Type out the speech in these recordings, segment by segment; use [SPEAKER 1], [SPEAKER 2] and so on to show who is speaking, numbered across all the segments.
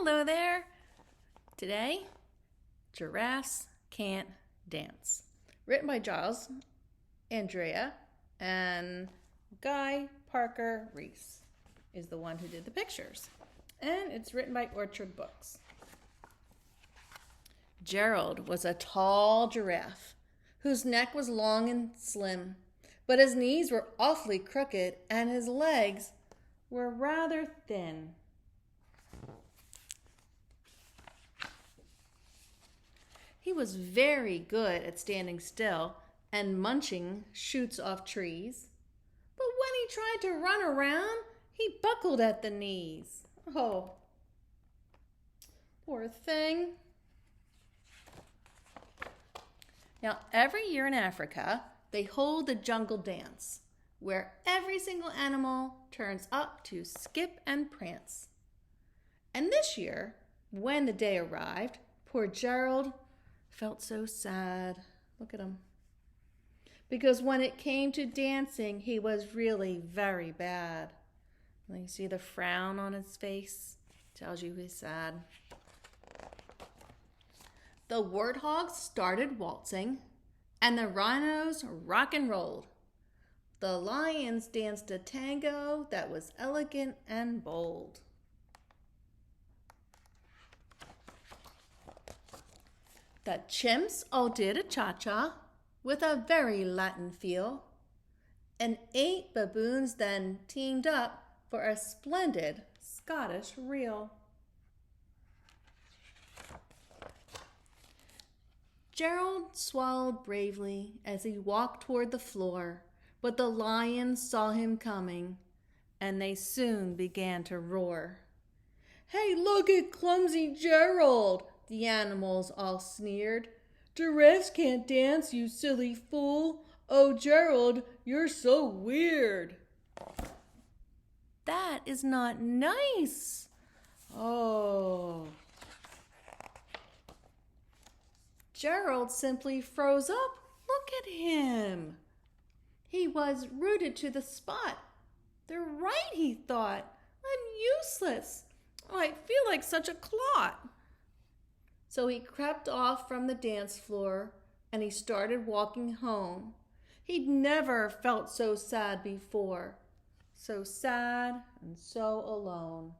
[SPEAKER 1] Hello there. Today, Giraffes Can't Dance. Written by Giles Andrreae and Guy Parker-Rees is the one who did the pictures. And it's written by Orchard Books. Gerald was a tall giraffe whose neck was long and slim, but his knees were awfully crooked and his legs were rather thin. He was very good at standing still and munching shoots off trees. But when he tried to run around, he buckled at the knees. Oh, poor thing. Now, every year in Africa, they hold the jungle dance, where every single animal turns up to skip and prance. And this year, when the day arrived, poor Gerald felt so sad. Look at him. Because when it came to dancing, he was really very bad. And you see the frown on his face? Tells you he's sad. The warthogs started waltzing, and the rhinos rock and rolled. The lions danced a tango that was elegant and bold. The chimps all did a cha-cha with a very Latin feel, and 8 baboons then teamed up for a splendid Scottish reel. Gerald swallowed bravely as he walked toward the floor, but the lions saw him coming, and they soon began to roar. "Hey, look at clumsy Gerald!" the animals all sneered. "Giraffes can't dance, you silly fool! Oh, Gerald, you're so weird!" That is not nice. Oh. Gerald simply froze up. Look at him. He was rooted to the spot. They're right, he thought. I'm useless. Oh, I feel like such a clot. So he crept off from the dance floor and he started walking home. He'd never felt so sad before. So sad and so alone.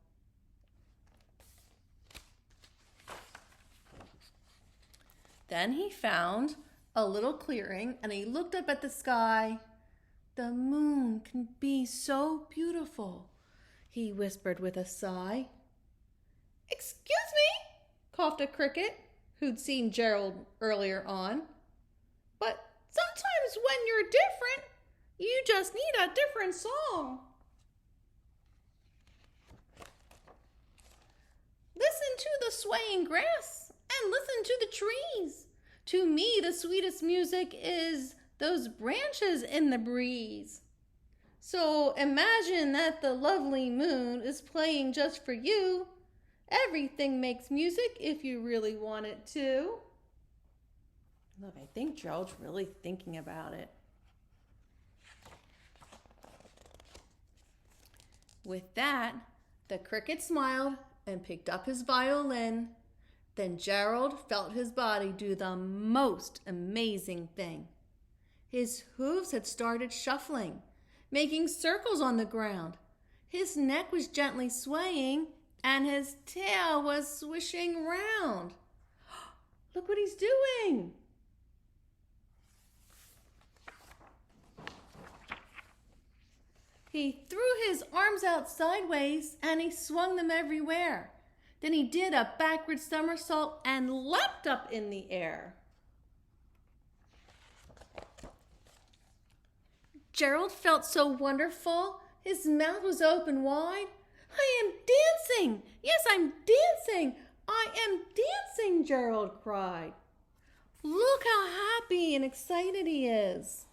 [SPEAKER 1] Then he found a little clearing and he looked up at the sky. "The moon can be so beautiful," he whispered with a sigh. "Excuse me," coughed a cricket who'd seen Gerald earlier on. "But sometimes when you're different, you just need a different song." "Listen to the swaying grass and listen to the trees. To me, the sweetest music is those branches in the breeze. So imagine that the lovely moon is playing just for you. Everything makes music if you really want it to." Look, I think Gerald's really thinking about it. With that, the cricket smiled and picked up his violin. Then Gerald felt his body do the most amazing thing. His hooves had started shuffling, making circles on the ground. His neck was gently swaying, and his tail was swishing round. Look what he's doing. He threw his arms out sideways and he swung them everywhere. Then he did a backward somersault and leapt up in the air. Gerald felt so wonderful. His mouth was open wide. "I am dancing! Yes, I'm dancing! I am dancing!" Gerald cried. Look how happy and excited he is.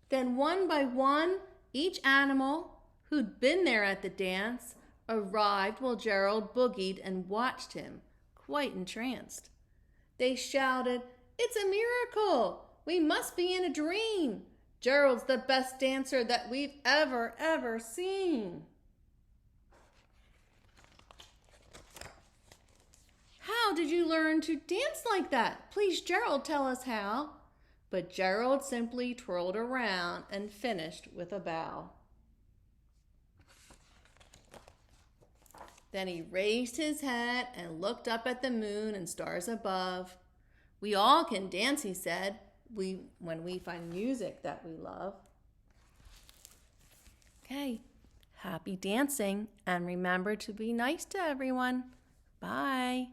[SPEAKER 1] Then one by one, each animal who'd been there at the dance arrived while Gerald boogied and watched him, quite entranced. They shouted, "It's a miracle! We must be in a dream! Gerald's the best dancer that we've ever seen!" learn to dance like that? Please, Gerald, tell us how." But Gerald simply twirled around and finished with a bow. Then he raised his head and looked up at the moon and stars above. "We all can dance," he said, when we find music that we love. Okay, happy dancing, and remember to be nice to everyone. Bye.